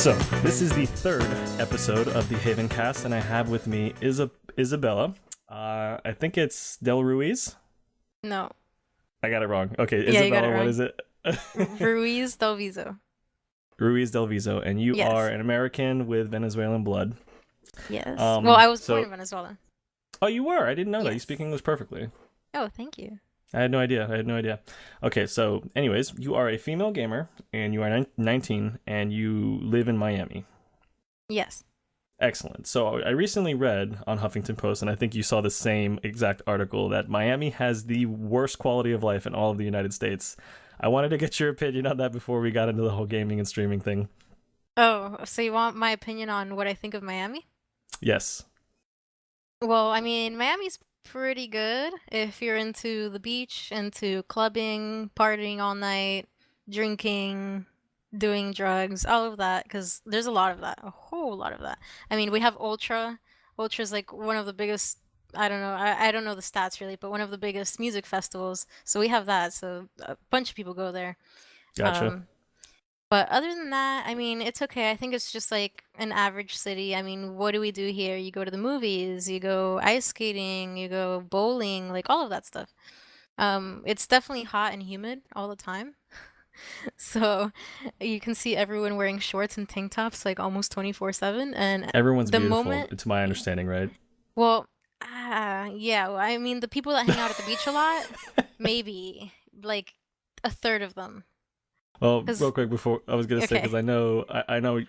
So, this is the third episode of the Havencast, and I have with me Isabella. I think it's Del Ruiz. No. I got it wrong. Okay, Yeah, you got it Isabella, what wrong. is it? Ruiz del Viso. Ruiz del Viso, and you are Yes. an American with Venezuelan blood. Yes. Well, I was born So, in Venezuela. oh, you were? I didn't know that. You speak Yes. English perfectly. Oh, thank you. I had no idea. Okay, so, anyways, you are a female gamer, and you are 19, and you live in Miami. Yes. Excellent. So I recently read on Huffington Post, and I think you saw the same exact article, that Miami has the worst quality of life in all of the United States. I wanted to get your opinion on that before we got into the whole gaming and streaming thing. Oh, so you want my opinion on what I think of Miami? Yes. Well, I mean, Miami's pretty good if you're into the beach, into clubbing, partying all night, drinking, doing drugs, all of that, because there's a lot of that, a whole lot of that. I mean, we have Ultra. Ultra's like one of the biggest, I don't know, I don't know the stats really, but one of the biggest music festivals. So we have that. So a bunch of people go there. Gotcha. Um, but other than that, I mean, it's okay. I think it's just like an average city. I mean, what do we do here? You go to the movies, you go ice skating, you go bowling, like all of that stuff. It's definitely hot and humid all the time. So you can see everyone wearing shorts and tank tops like almost 24/7. And Everyone's the beautiful, moment, to my understanding, right? well, yeah, well, I mean, the people that hang out at the beach a lot, maybe like a third of them. Well, real 'Cause, quick before I was gonna say, because okay, I know, I don't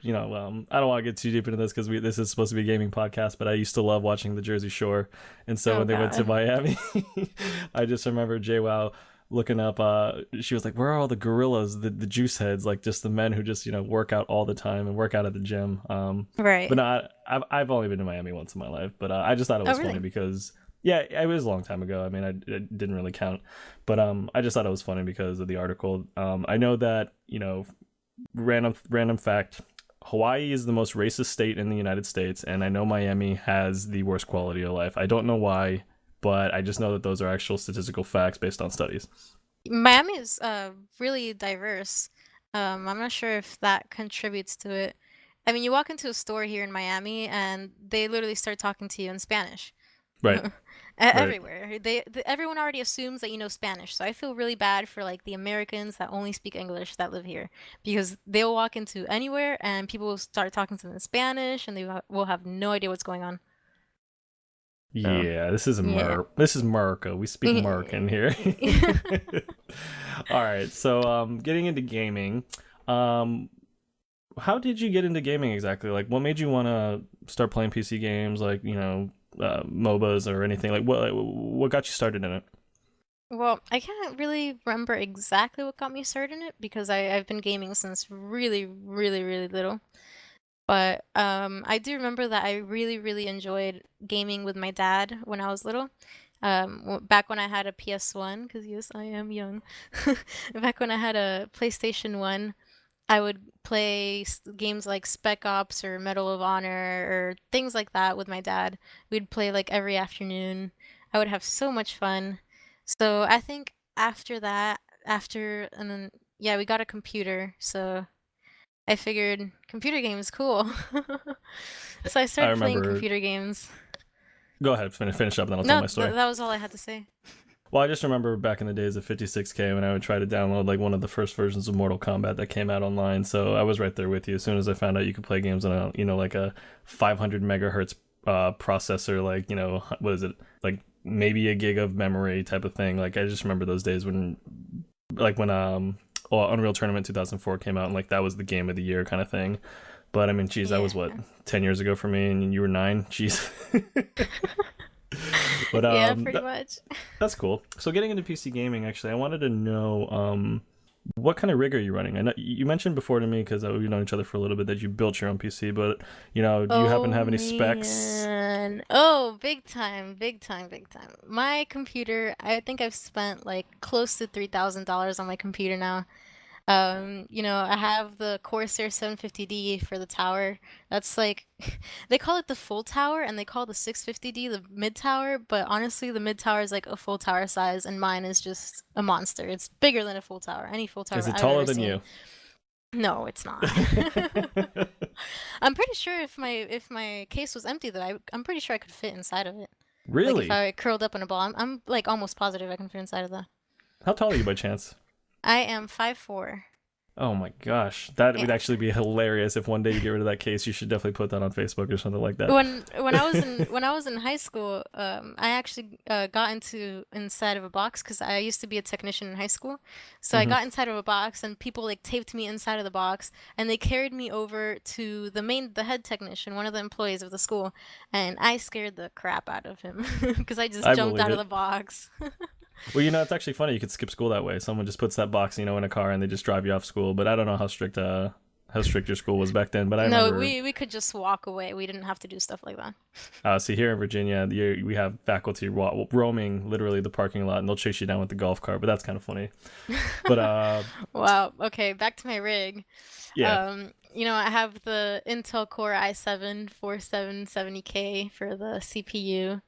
want to get too deep into this because this is supposed to be a gaming podcast, but I used to love watching the Jersey Shore, and so oh when they went to God. Miami, I just remember JWoww looking up. She was like, "Where are all the gorillas, the juice heads, like just the men who just work out all the time and work out at the gym?" But Right. no, I've only been to Miami once in my life, but I just thought it Oh, was funny really? because. Yeah, it was a long time ago. I mean, it didn't really count, but I just thought it was funny because of the article. I know that random fact, Hawaii is the most racist state in the United States, and I know Miami has the worst quality of life. I don't know why, but I just know that those are actual statistical facts based on studies. Miami is really diverse. I'm not sure if that contributes to it. I mean, you walk into a store here in Miami and they literally start talking to you in Spanish. Right, right. Everywhere. Everyone already assumes that you know Spanish. So I feel really bad for like the Americans that only speak English that live here because they'll walk into anywhere and people will start talking to them in Spanish and they will have no idea what's going on. So, Yeah, this is yeah. This is America. We speak American here. All right, so getting into gaming, um, how did you get into gaming exactly? Like, what made you want to start playing PC games, like MOBAs or anything? Like, what got you started in it? Well, I can't really remember exactly what got me started in it because I've been gaming since really, really, really little. But I do remember that I really, really enjoyed gaming with my dad when I was little. Back when I had a PS1, because yes, I am young. Back when I had a PlayStation 1, I would play games like Spec Ops or Medal of Honor or things like that with my dad. We'd play like every afternoon. I would have so much fun. So I think after that, and then yeah, we got a computer. So I figured computer games cool. So I I started playing remember. computer games. Go ahead, finish up, then I'll tell No, my story. that was all I had to say. Well, I just remember back in the days of 56K when I would try to download like one of the first versions of Mortal Kombat that came out online. So I was right there with you as soon as I found out you could play games on a like a 500 megahertz processor, like what is it, like maybe a gig of memory type of thing. Like I just remember those days when Unreal Tournament 2004 came out, and like that was the game of the year kind of thing. But I mean, geez, that was what, Yeah. 10 years ago for me, and you were 9. Jeez. But Yeah, pretty much. that's cool. So getting into PC gaming, actually, I wanted to know what kind of rig are you running? I know you mentioned before to me, because we've known each other for a little bit, that you built your own PC, but do you happen to Oh have any specs? man. Oh, big time, big time, big time. My computer, I think I've spent like close to $3,000 on my computer now. I have the Corsair 750D for the tower. That's like they call it the full tower and they call the 650D the mid tower, but honestly the mid tower is like a full tower size and mine is just a monster. It's bigger than a full tower, any full Is tower it I've taller ever than seen. you? No, it's not. I'm pretty sure if my case was empty, though, I'm pretty sure I could fit inside of it. Like if Really? I curled up in a ball, I'm like almost positive I can fit inside of that. How tall are you by chance? I am 5'4". Oh my gosh, that would Yeah. actually be hilarious if one day you get rid of that case. You should definitely put that on Facebook or something like that. When I was in high school, I actually got into inside of a box because I used to be a technician in high school. So I Hmm. got inside of a box and people like taped me inside of the box and they carried me over to the head technician, one of the employees of the school, and I scared the crap out of him because I just I jumped believe out of it. the box. Well, it's actually funny. You could skip school that way. Someone just puts that box, in a car and they just drive you off school. But I don't know how strict your school was back then. But I No, remember, we could just walk away. We didn't have to do stuff like that. see here in Virginia, we have faculty roaming literally the parking lot, and they'll chase you down with the golf cart. But that's kind of funny. But Wow. Okay, back to my rig. yeah. I have the Intel Core i7 4770K for the CPU.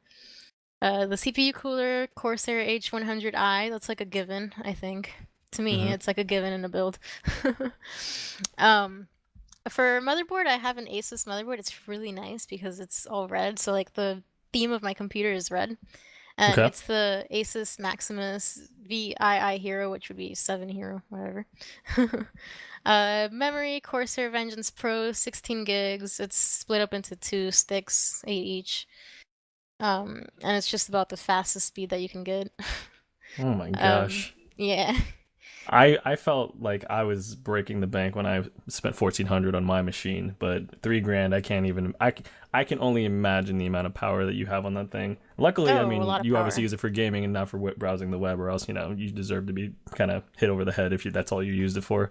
The CPU cooler, Corsair H100i, that's like a given, I think. To me, Hmm. it's like a given in a build. Um, for motherboard, I have an Asus motherboard. It's really nice because it's all red. So like the theme of my computer is red. And Okay. it's the Asus Maximus VII Hero, which would be 7 Hero, whatever. Memory, Corsair Vengeance Pro, 16 gigs. It's split up into two sticks, eight each. And it's just about the fastest speed that you can get. Oh my Um, gosh. yeah. I felt like I was breaking the bank when I spent 1,400 on my machine, but 3 grand I can't even I can only imagine the amount of power that you have on that thing. Luckily, I Oh, a mean, lot of you obviously power. use it for gaming and not for browsing the web, or else you deserve to be kind of hit over the head if that's all you used it for.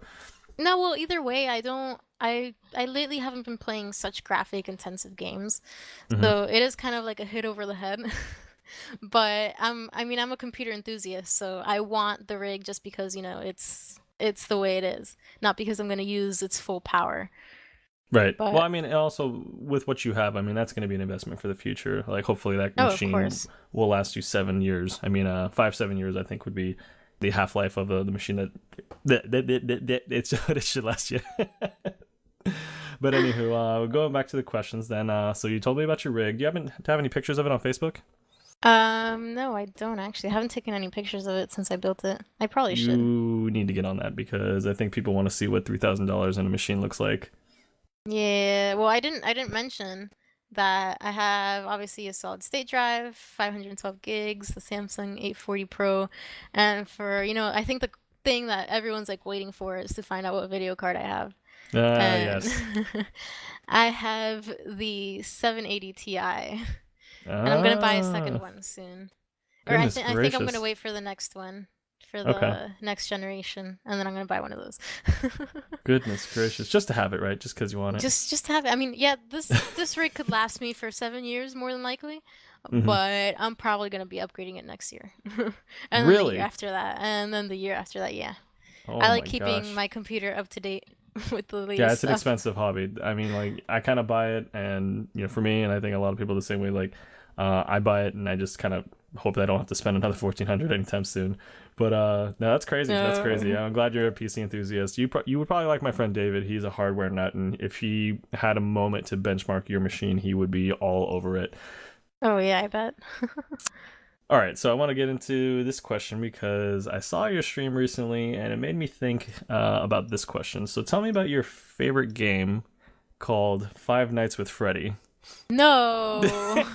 No, well, either way, I don't. I lately haven't been playing such graphic intensive games, Hmm. so it is kind of like a hit over the head. But I'm a computer enthusiast, so I want the rig just because, it's the way it is, not because I'm gonna use its full power. Right. Well, But I mean, also with what you have, I mean, that's going to be an investment for the future. Like, hopefully, that oh, of machine course. will last you 7 years. I mean, 5, 7 years, I think, would be the half life of the machine that it should last you. But anywho, going back to the questions, then. So you told me about your rig. Do you have any pictures of it on Facebook? No, I don't actually. I haven't taken any pictures of it since I built it. I probably should. You need to get on that because I think people want to see what $3,000 in a machine looks like. Yeah, well, I didn't mention that I have obviously a solid state drive, 512 gigs, the Samsung 840 Pro, and I think the thing that everyone's like waiting for is to find out what video card I have. And Yes. I have the 780 Ti, and I'm gonna buy a second Ah, one soon. Or I goodness think I think I'm gonna gracious. wait for the next one, for Okay. the next generation, and then I'm gonna buy one of those. Goodness gracious. Just to have it, right? Just because you want it. Just have it. I mean, yeah, this rig could last me for 7 years more than likely, Hmm. but I'm probably gonna be upgrading it next year, and then the year Really? after that, and then the year after that. Yeah, Oh I like my keeping gosh. my computer up to date with the Yeah, latest it's an stuff. expensive hobby. I mean, like, I kind of buy it, and for me, and I think a lot of people the same way. Like, I buy it, and I just kind of hope that I don't have to spend another 1,400 anytime soon. But no, that's crazy. That's crazy. No. I'm glad you're a PC enthusiast. You would probably like my friend David. He's a hardware nut, and if he had a moment to benchmark your machine, he would be all over it. Oh yeah, I bet. All right, so I want to get into this question because I saw your stream recently, and it made me think about this question. So tell me about your favorite game called Five Nights with Freddy. No,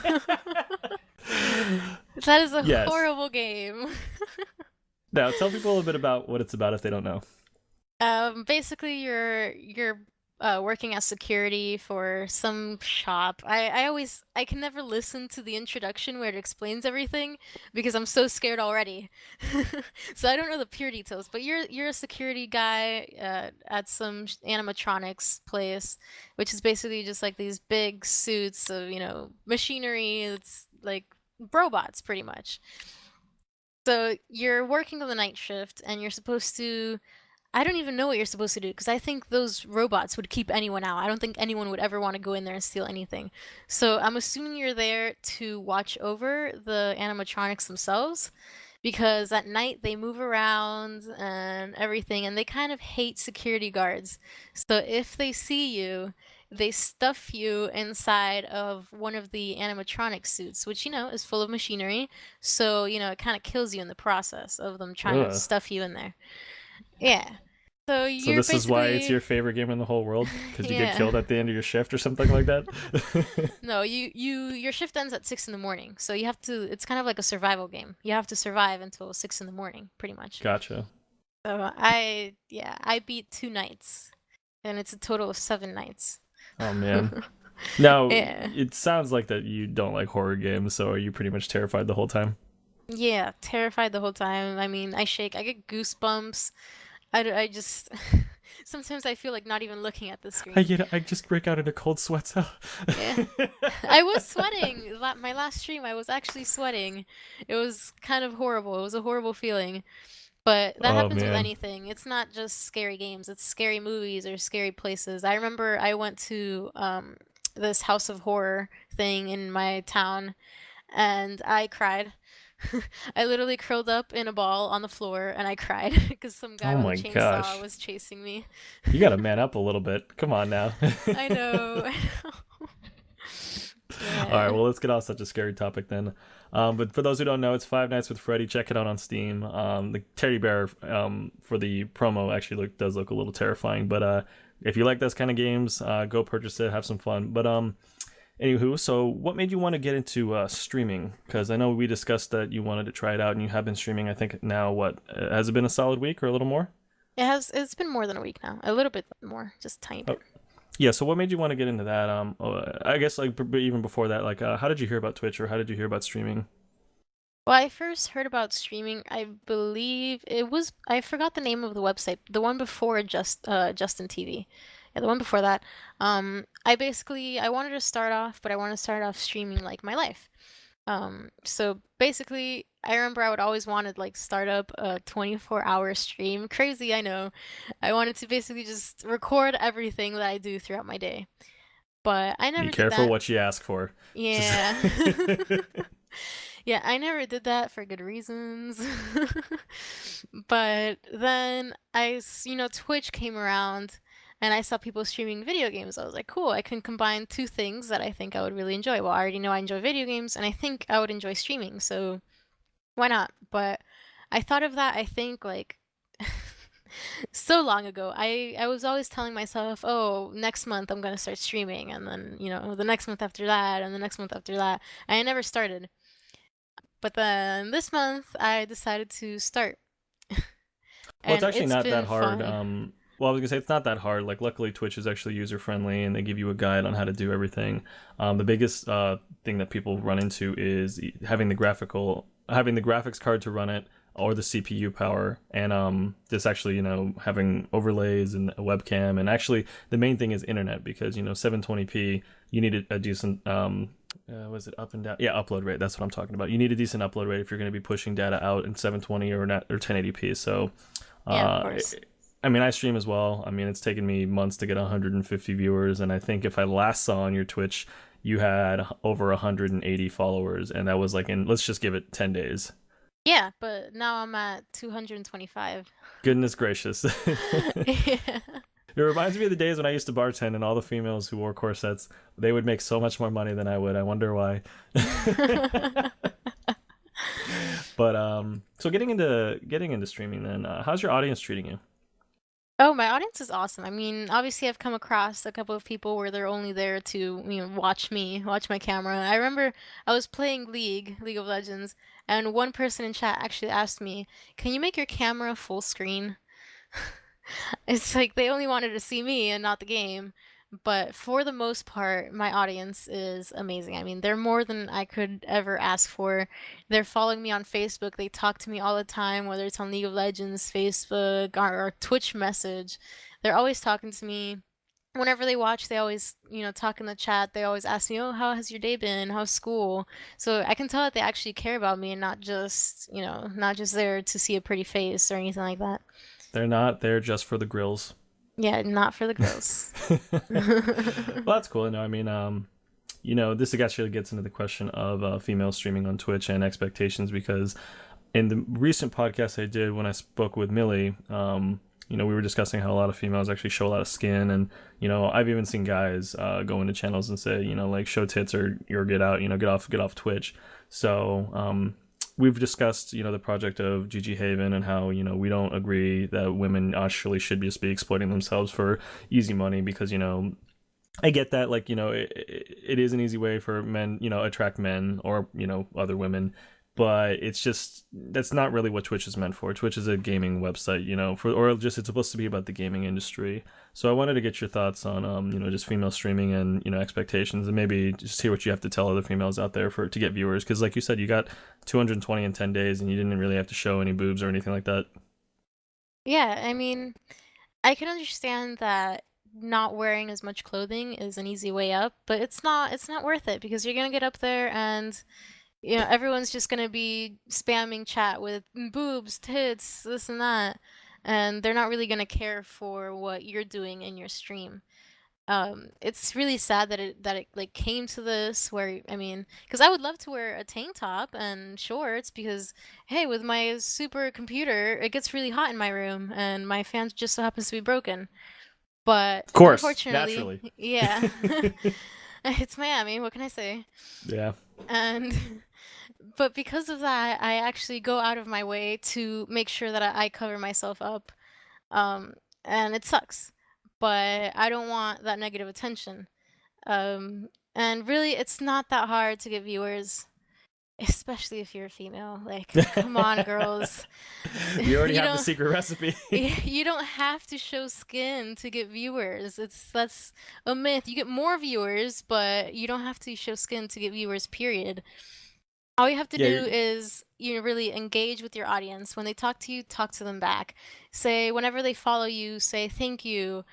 that is a Yes. horrible game. Now tell people a little bit about what it's about if they don't know. Basically, you're working as security for some shop. I can never listen to the introduction where it explains everything because I'm so scared already. So I don't know the pure details, but you're a security guy at some animatronics place, which is basically just like these big suits of, machinery. It's like robots pretty much. So you're working on the night shift and you're supposed to I don't even know what you're supposed to do because I think those robots would keep anyone out. I don't think anyone would ever want to go in there and steal anything. So I'm assuming you're there to watch over the animatronics themselves. because at night they move around and everything, and they kind of hate security guards. So if they see you, they stuff you inside of one of the animatronic suits, which, is full of machinery. So, it kind of kills you in the process of them trying to Ugh. stuff you in there. Yeah. So So you're this is why it's basically, your favorite game in the whole world? Because you get yeah. killed at the end of your shift or something like that? No, your shift ends at 6 in the morning. So you have to, it's kind of like a survival game. You have to survive until 6 in the morning, pretty much. Gotcha. So yeah, I beat 2 nights, and it's a total of 7 nights. Oh man. Now, Yeah. it sounds like that you don't like horror games, so are you pretty much terrified the whole time? Yeah, terrified the whole time. I mean, I shake, I get goosebumps. I just, sometimes I feel like not even looking at the screen. I just break out into cold sweats. Yeah. I was sweating. My last stream, I was actually sweating. It was kind of horrible. It was a horrible feeling. But that Oh happens with man. anything. It's not just scary games, it's scary movies or scary places. I remember I went to this House of Horror thing in my town, and I cried. I literally curled up in a ball on the floor and I cried because some guy Oh with a my chainsaw gosh. was chasing me. You gotta man up a little bit. Come on now. I know. I know. All right, Yeah. well, let's get off such a scary topic then. But for those who don't know, it's Five Nights with Freddy. Check it out on Steam. The teddy bear for the promo actually does look a little terrifying. But if you like those kind of games, go purchase it, have some fun. But anywho, so what made you want to get into streaming? Because I know we discussed that you wanted to try it out, and you have been streaming. I think now, what has it been, a solid week or a little more? It's been more than a week now. A little bit more, just a tiny Oh, bit. yeah. So what made you want to get into that? I guess like even before that, like how did you hear about Twitch or how did you hear about streaming? Well, I first heard about streaming, I believe it was, I forgot the name of the website, the one before Justin TV. Yeah, the one before that. I wanted to start off, but I want to start off streaming like my life. So basically, I remember I would always wanted like start up a 24-hour stream. Crazy, I know. I wanted to basically just record everything that I do throughout my day. But I Be never did careful that. what you ask for. Just Yeah. Yeah, I never did that for good reasons. But then Twitch came around and I saw people streaming video games. I was like, cool, I can combine two things that I think I would really enjoy. Well, I already know I enjoy video games and I think I would enjoy streaming, so why not? But I thought of that, I think, like so long ago. I was always telling myself, oh, next month I'm gonna start streaming, and then, the next month after that, and the next month after that. I never started. But then this month I decided to start, well, it's and actually it's not that been hard. fun. Well, I was gonna say it's not that hard. Like, luckily, Twitch is actually user friendly, and they give you a guide on how to do everything. The biggest thing that people run into is having the graphics card to run it, or the CPU power, and this actually, having overlays and a webcam, and actually the main thing is internet because 720p, you need a decent was it up and down? Yeah, upload rate. That's what I'm talking about. You need a decent upload rate if you're going to be pushing data out in 720 or 1080p. So, Yeah, of uh, course. I mean, I stream as well. I mean, it's taken me months to get 150 viewers, and I think if I last saw on your Twitch, you had over 180 followers, and that was like in, let's just give it 10 days. Yeah, but now I'm at 225. Goodness gracious. Yeah. It reminds me of the days when I used to bartend and all the females who wore corsets, they would make so much more money than I would. I wonder why. But so getting into streaming then, how's your audience treating you? Oh, my audience is awesome. I mean, obviously, I've come across a couple of people where they're only there to, watch me, watch my camera. I remember I was playing League of Legends, and one person in chat actually asked me, "Can you make your camera full screen?" It's like they only wanted to see me and not the game. But for the most part, my audience is amazing. I mean, they're more than I could ever ask for. They're following me on Facebook. They talk to me all the time, whether it's on League of Legends, Facebook, or Twitch message. They're always talking to me. Whenever they watch, they always, talk in the chat. They always ask me, "Oh, how has your day been? How's school?" So I can tell that they actually care about me and not just there to see a pretty face or anything like that. They're not there just for the grills. Yeah, not for the girls. Well, that's cool. No, I mean, this actually gets into the question of female streaming on Twitch and expectations because in the recent podcast I did when I spoke with Millie, we were discussing how a lot of females actually show a lot of skin, and I've even seen guys go into channels and say, like show tits or get out, get off Twitch. So we've discussed, the project of GG Haven and how, we don't agree that women actually should just be exploiting themselves for easy money because, I get that, like, it is an easy way for men, attract men or, other women, but it's just, that's not really what Twitch is meant for. Twitch is a gaming website, or just, it's supposed to be about the gaming industry. So I wanted to get your thoughts on, just female streaming and, expectations, and maybe just hear what you have to tell other females out there to get viewers. Cause like you said, you got 220 in 10 days and you didn't really have to show any boobs or anything like that. Yeah, I mean, I can understand that not wearing as much clothing is an easy way up, but it's not worth it because you're gonna get up there and everyone's just gonna be spamming chat with boobs, tits, this and that, and they're not really gonna care for what you're doing in your stream. It's really sad that it like came to this where I mean, because I would love to wear a tank top and shorts because hey, with my super computer, it gets really hot in my room and my fan just so happens to be broken. But Of course, unfortunately, naturally. yeah, it's Miami. What can I say? Yeah. And but because of that, I actually go out of my way to make sure that I cover myself up. Um, and it sucks, but I don't want that negative attention. And really, it's not that hard to get viewers, especially if you're a female. Like, come on, girls. You already You have the don't secret recipe. you don't have to show skin to get viewers. That's a myth. You get more viewers, but you don't have to show skin to get viewers, period. All you have to Yeah, do is really engage with your audience. When they talk to you, talk to them back. Say whenever they follow you, say thank you.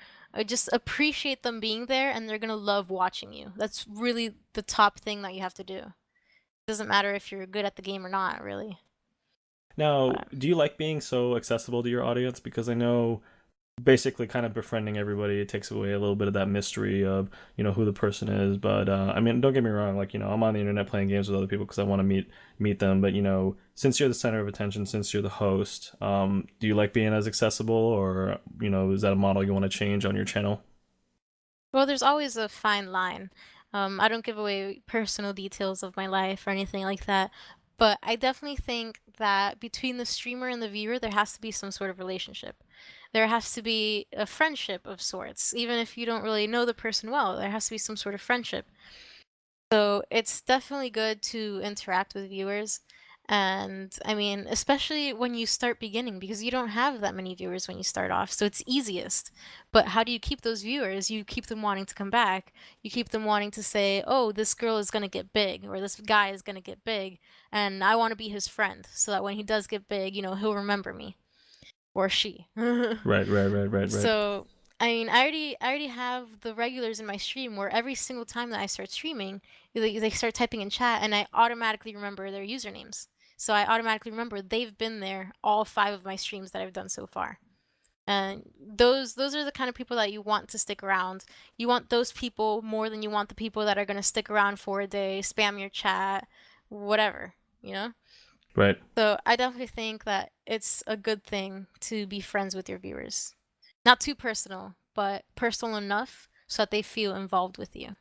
Just appreciate them being there, and they're gonna love watching you. That's really the top thing that you have to do. It doesn't matter if you're good at the game or not, really. now, But do you like being so accessible to your audience? Because I know basically kind of befriending everybody, it takes away a little bit of that mystery of, who the person is. But I mean, don't get me wrong, like, I'm on the internet playing games with other people because I want to meet them. But, since you're the center of attention, since you're the host, do you like being as accessible, or, is that a model you want to change on your channel? well, there's always a fine line. I don't give away personal details of my life or anything like that, but I definitely think that between the streamer and the viewer, there has to be some sort of relationship. There has to be a friendship of sorts. Even if you don't really know the person well, there has to be some sort of friendship. So it's definitely good to interact with viewers. And I mean, especially when you start beginning, because you don't have that many viewers when you start off. So it's easiest. But how do you keep those viewers? You keep them wanting to come back. You keep them wanting to say, oh, this girl is going to get big, or this guy is going to get big. And I want to be his friend so that when he does get big, he'll remember me or she. Right, right, right, right, right. So, I mean, I already have the regulars in my stream where every single time that I start streaming, they start typing in chat and I automatically remember their usernames. So I automatically remember they've been there all 5 of my streams that I've done so far. And those are the kind of people that you want to stick around. You want those people more than you want the people that are going to stick around for a day, spam your chat, whatever, you know? Right. So I definitely think that it's a good thing to be friends with your viewers. Not too personal, but personal enough so that they feel involved with you.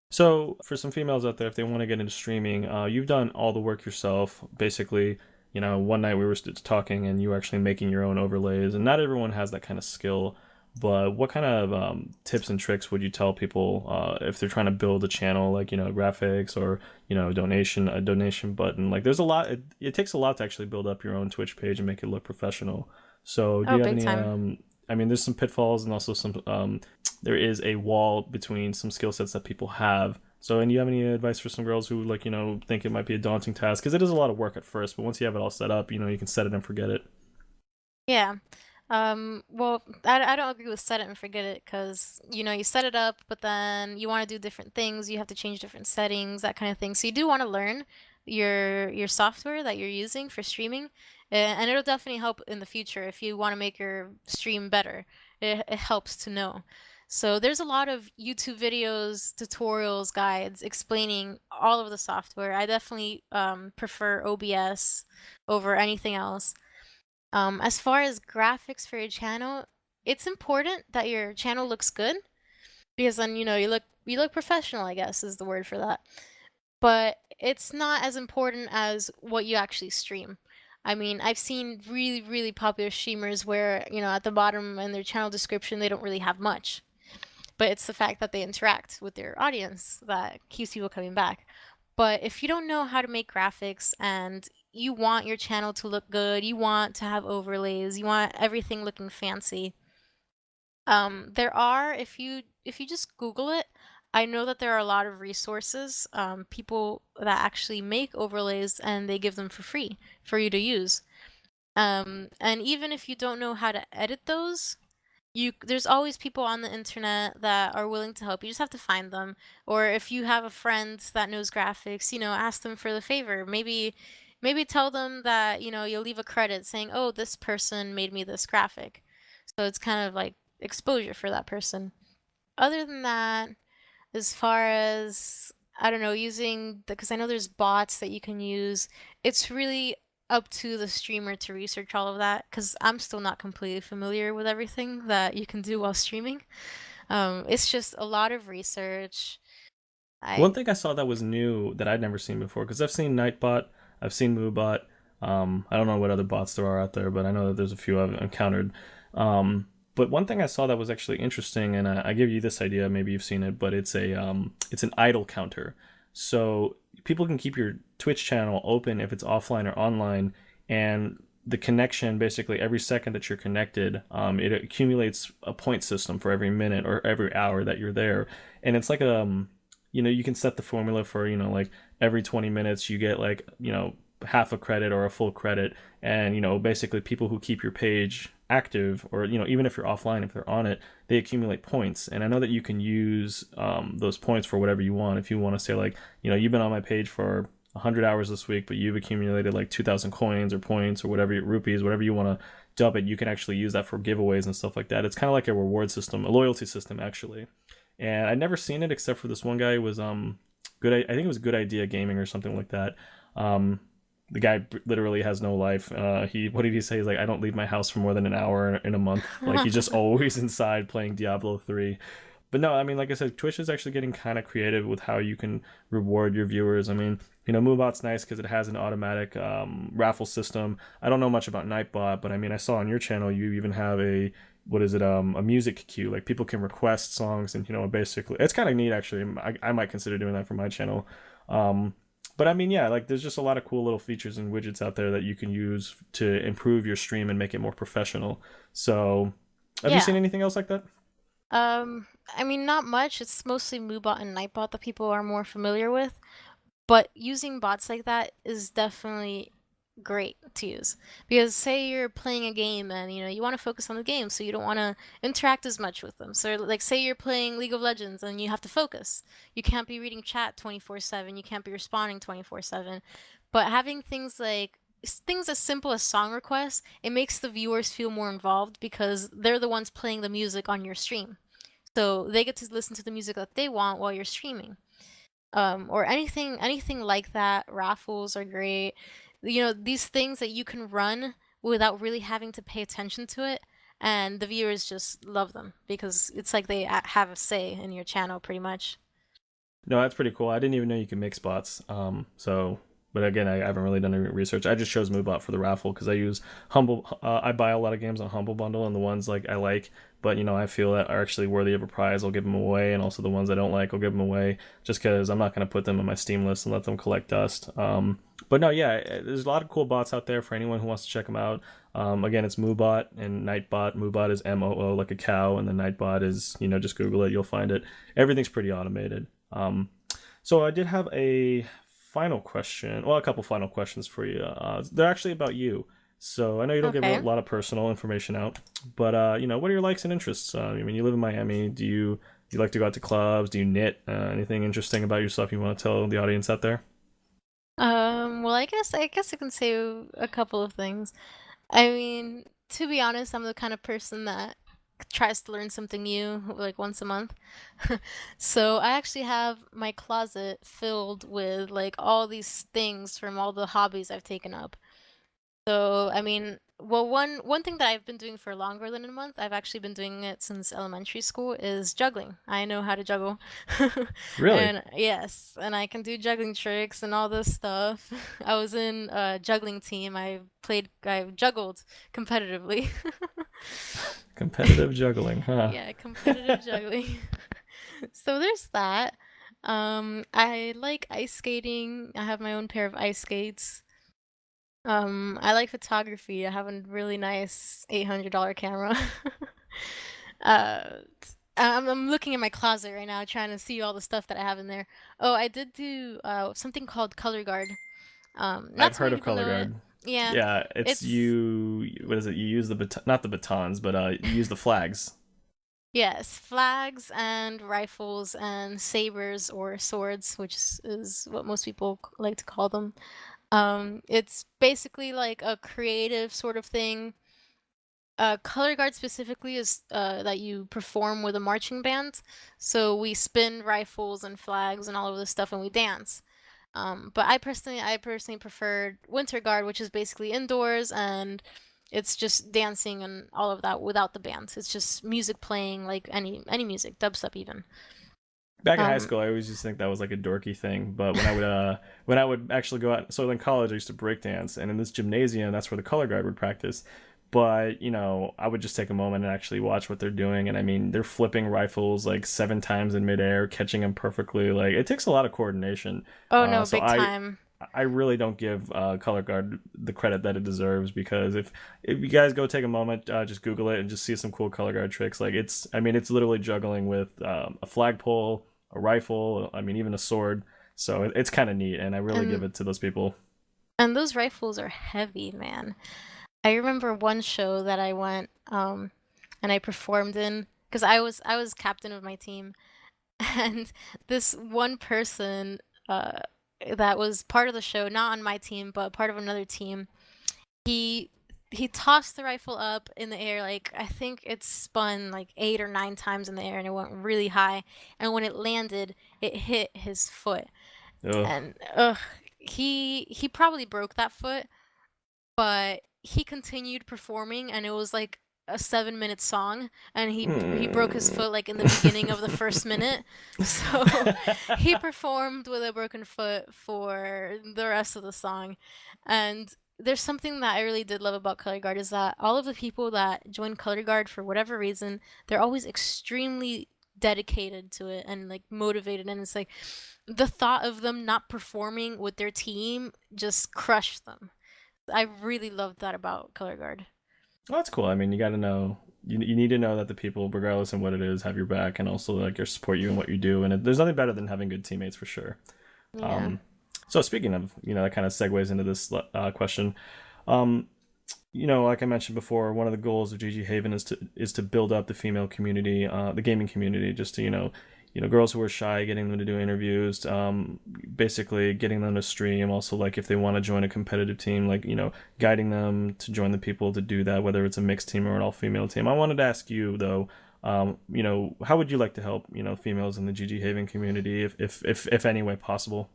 So, for some females out there, if they want to get into streaming, you've done all the work yourself. Basically, one night we were talking and you were actually making your own overlays, and not everyone has that kind of skill. But what kind of tips and tricks would you tell people if they're trying to build a channel, like, graphics or, a donation button? Like, there's a lot, it takes a lot to actually build up your own Twitch page and make it look professional. So, do Oh, you have big any, time. I mean, there's some pitfalls and also some, there is a wall between some skill sets that people have. So, and do you have any advice for some girls who, like, think it might be a daunting task? Because it is a lot of work at first, but once you have it all set up, you can set it and forget it. Yeah. Well, I don't agree with set it and forget it because, you set it up, but then you want to do different things. You have to change different settings, that kind of thing. So you do want to learn your software that you're using for streaming, and it'll definitely help in the future if you want to make your stream better. It helps to know. So there's a lot of YouTube videos, tutorials, guides explaining all of the software. I definitely prefer OBS over anything else. As far as graphics for your channel, it's important that your channel looks good because then you look professional, I guess is the word for that. But it's not as important as what you actually stream. I mean, I've seen really, really popular streamers where, at the bottom in their channel description, they don't really have much. But it's the fact that they interact with their audience that keeps people coming back. But if you don't know how to make graphics and you want your channel to look good, you want to have overlays, you want everything looking fancy, there are if you just Google it, I know that there are a lot of resources, people that actually make overlays and they give them for free for you to use. And even if you don't know how to edit those, there's always people on the internet that are willing to help. You just have to find them. Or if you have a friend that knows graphics, ask them for the favor. Maybe tell them that, you'll leave a credit saying, "Oh, this person made me this graphic." So it's kind of like exposure for that person. Other than that, as far as I don't know, using because I know there's bots that you can use. It's really up to the streamer to research all of that because I'm still not completely familiar with everything that you can do while streaming. It's just a lot of research. One I thing I saw that was new that I'd never seen before, because I've seen Nightbot, I've seen Moobot. I don't know what other bots there are out there, but I know that there's a few I've encountered. But one thing I saw that was actually interesting, and I give you this idea, maybe you've seen it, but it's an idle counter. So people can keep your Twitch channel open if it's offline or online, and the connection basically every second that you're connected, it accumulates a point system for every minute or every hour that you're there, and it's like you can set the formula for like every 20 minutes you get like half a credit or a full credit, and basically people who keep your page active, or even if you're offline, if they're on it, they accumulate points. And I know that you can use those points for whatever you want. If you want to say like you've been on my page for 100 hours this week, but you've accumulated like 2,000 coins or points or whatever, rupees, whatever you want to dub it, you can actually use that for giveaways and stuff like that. It's kind of like a reward system, a loyalty system actually. And I'd never seen it except for this one guy who was good. I think it was Good Idea Gaming or something like that. Um, the guy literally has no life. He what did he say? He's like, I don't leave my house for more than an hour in a month. Like he's just always inside playing Diablo 3. But no, I mean, like I said, Twitch is actually getting kind of creative with how you can reward your viewers. I mean, Moobot's nice because it has an automatic raffle system. I don't know much about Nightbot, but I mean, I saw on your channel you even have a what is it a music queue, like people can request songs, and basically it's kind of neat actually. I might consider doing that for my channel. um but I mean, yeah, like there's just a lot of cool little features and widgets out there that you can use to improve your stream and make it more professional. So have you yeah. seen anything else like that? I mean, not much. It's mostly Moobot and Nightbot that people are more familiar with. But using bots like that is definitely great to use because say you're playing a game and you want to focus on the game, so you don't want to interact as much with them. So like say you're playing League of Legends and you have to focus. You can't be reading chat 24/7, you can't be responding 24/7. But having things as simple as song requests, it makes the viewers feel more involved because they're the ones playing the music on your stream. So they get to listen to the music that they want while you're streaming. Or anything like that. Raffles are great. These things that you can run without really having to pay attention to it, and the viewers just love them because it's like they have a say in your channel pretty much. No, that's pretty cool. I didn't even know you could make spots. But again, I haven't really done any research. I just chose Moobot for the raffle because I use Humble. I buy a lot of games on Humble Bundle, and the ones like I like, but I feel that are actually worthy of a prize, I'll give them away, and also the ones I don't like, I'll give them away, just because I'm not going to put them on my Steam list and let them collect dust. But no, yeah, there's a lot of cool bots out there for anyone who wants to check them out. Again, it's Moobot and Nightbot. Moobot is Moo like a cow, and the Nightbot is just Google it, you'll find it. Everything's pretty automated. So I did have a final question. Well, a couple final questions for you. They're actually about you. So I know you don't give a Okay. lot of personal information out, but what are your likes and interests? I mean, you live in Miami. Do you like to go out to clubs? Do you knit? Anything interesting about yourself you want to tell the audience out there? Well, I guess I can say a couple of things. I mean, to be honest, I'm the kind of person that tries to learn something new like once a month. So I actually have my closet filled with like all these things from all the hobbies I've taken up. So, I mean, well, one thing that I've been doing for longer than a month, I've actually been doing it since elementary school, is juggling. I know how to juggle. Really? And yes, and I can do juggling tricks and all this stuff. I was in a juggling team. I juggled competitively. Competitive juggling, huh? Yeah, competitive juggling. So there's that. I like ice skating. I have my own pair of ice skates. I like photography. I have a really nice $800 camera. uh, I'm looking in my closet right now, trying to see all the stuff that I have in there. Oh, I did do something called color guard. Not I've too heard many of people color know it. guard. Yeah, Yeah, it's it's you. What is it? You use the not the batons, but you use the flags. yes, flags and rifles and sabers or swords, which is what most people like to call them. It's basically like a creative sort of thing. Color guard specifically is that you perform with a marching band. So we spin rifles and flags and all of this stuff, and we dance. But I personally preferred winter guard, which is basically indoors and it's just dancing and all of that without the band. It's just music playing, like any music, dubstep even. Back in high Um, school, I always used to think that was like a dorky thing, but when I would actually go out, so in college I used to break dance, and in this gymnasium, that's where the color guard would practice. But I would just take a moment and actually watch what they're doing, and I mean, they're flipping rifles like 7 times in midair, catching them perfectly. Like it takes a lot of coordination. oh Uh, no, so big I time. I really don't give color guard the credit that it deserves, because if you guys go take a moment, just Google it and just see some cool color guard tricks. Like I mean, it's literally juggling with a flagpole, a rifle, I mean, even a sword. So it's kind of neat, and I really give And it to those people. and those rifles are heavy, man. I remember one show that I went and I performed in because I was captain of my team and this one person uh that was part of the show, not on my team but part of another team, he he tossed the rifle up in the air, like I think it spun like 8 or 9 times in the air and it went really high, and when it landed it hit his foot, Ugh. and he probably broke that foot, but he continued performing and it was like a 7-minute song, and he broke his Mm. foot like in the beginning of the first minute. So he performed with a broken foot for the rest of the song. And there's something that I really did love about color guard is that all of the people that join color guard for whatever reason, they're always extremely dedicated to it and like motivated, and it's like the thought of them not performing with their team just crushed them. I really loved that about color guard. Well, that's cool. I mean, you got to know. You need to know that the people, regardless of what it is, have your back, and also like your support you in what you do. And there's nothing better than having good teammates for sure. Yeah. Um, so speaking of, that kind of segues into this question. Um, like I mentioned before, one of the goals of GG Haven is to build up the female community, the gaming community, just to girls who are shy, getting them to do interviews, basically getting them to stream. Also, like if they want to join a competitive team, like guiding them to join the people to do that, whether it's a mixed team or an all female team. I wanted to ask you though, how would you like to help females in the GG Haven community, if any way possible?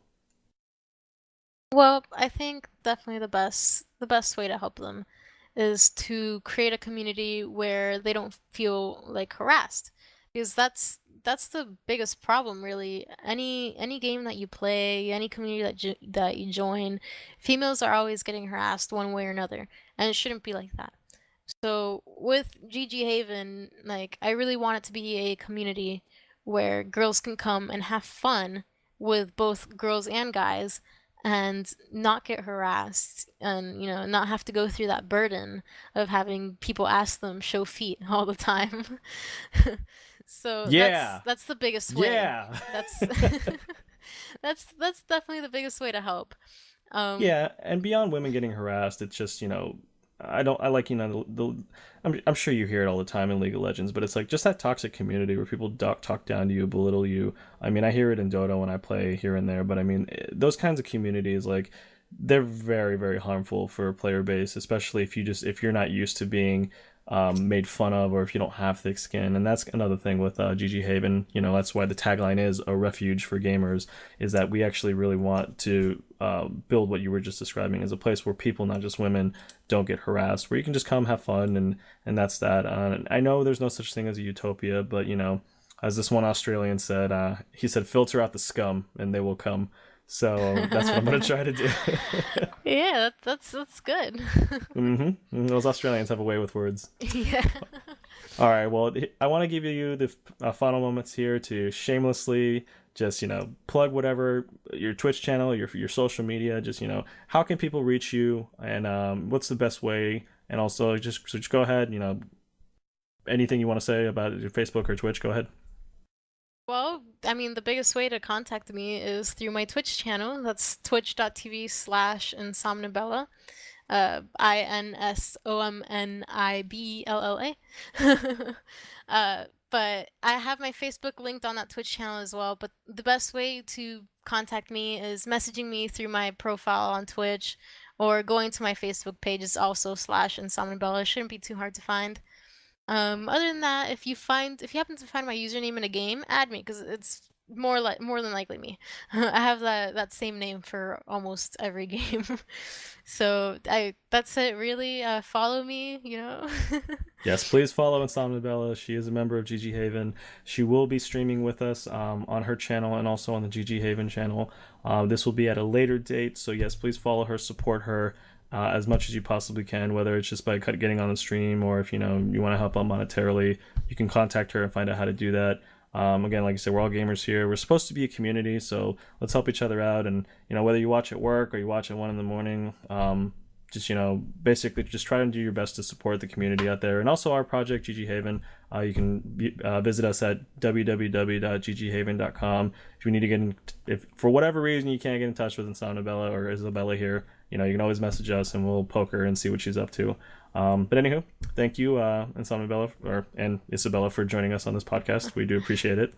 Well, I think definitely the best way to help them is to create a community where they don't feel like harassed, because that's the biggest problem really. Any game that you play, any community that you join, females are always getting harassed one way or another, and it shouldn't be like that. So with GG Haven, like I really want it to be a community where girls can come and have fun with both girls and guys and not get harassed and not have to go through that burden of having people ask them show feet all the time. So that's Yeah, that's the biggest way. yeah. That's that's definitely the biggest way to help. Um Yeah, and beyond women getting harassed, it's just I don't I like I'm sure you hear it all the time in League of Legends, but it's like just that toxic community where people talk down to you, belittle you. I mean, I hear it in Dota when I play here and there, but I mean, those kinds of communities, like they're very, very harmful for a player base, especially if you're not used to being made fun of, or if you don't have thick skin. And that's another thing with GG Haven. You know, that's why the tagline is a refuge for gamers, is that we actually really want to build what you were just describing as a place where people, not just women, don't get harassed, where you can just come have fun, and that's that. I know there's no such thing as a utopia, but you know, as this one Australian said, he said, filter out the scum and they will come. So that's what I'm gonna try to do. Yeah, that's good. Those Australians have a way with words. Yeah. All right, well, I want to give you the final moments here to shamelessly just, you know, plug whatever, your Twitch channel, your social media, just, you know, how can people reach you, and what's the best way, and also just go ahead, you know, anything you want to say about your Facebook or Twitch, go ahead. Well, I mean, the biggest way to contact me is through my Twitch channel. That's twitch.tv/Insomnibella. INSOMNIBLLA. But I have my Facebook linked on that Twitch channel as well. But the best way to contact me is messaging me through my profile on Twitch, or going to my Facebook page is also /Insomnibella. It shouldn't be too hard to find. Other than that, if you happen to find my username in a game, add me, because it's more than likely me. I have that same name for almost every game. So that's it really. Follow me, you know. Yes, please follow Insomnibella. She is a member of GG Haven. She will be streaming with us on her channel and also on the GG Haven channel. This will be at a later date, so yes, please follow her, support her as much as you possibly can, whether it's just by getting on the stream, or if you know you want to help out monetarily, you can contact her and find out how to do that. Again, like I said, we're all gamers here. We're supposed to be a community, so let's help each other out. And you know, whether you watch at work or you watch at 1 a.m, just, you know, basically just try and do your best to support the community out there, and also our project GG Haven. You can visit us at www.gghaven.com. If you need to if for whatever reason you can't get in touch with Insomnibella or Isabella here, you know, you can always message us and we'll poke her and see what she's up to. But anywho, thank you, Insomnibella and Isabella, for joining us on this podcast. We do appreciate it.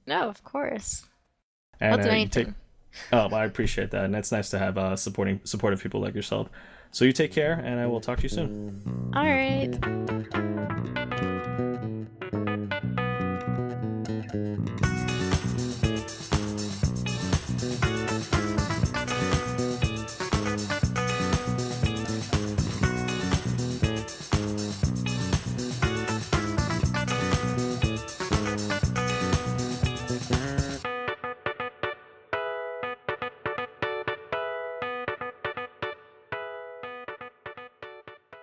No, of course. And I'll do anything. I appreciate that, and it's nice to have supportive people like yourself. So you take care, and I will talk to you soon. All right.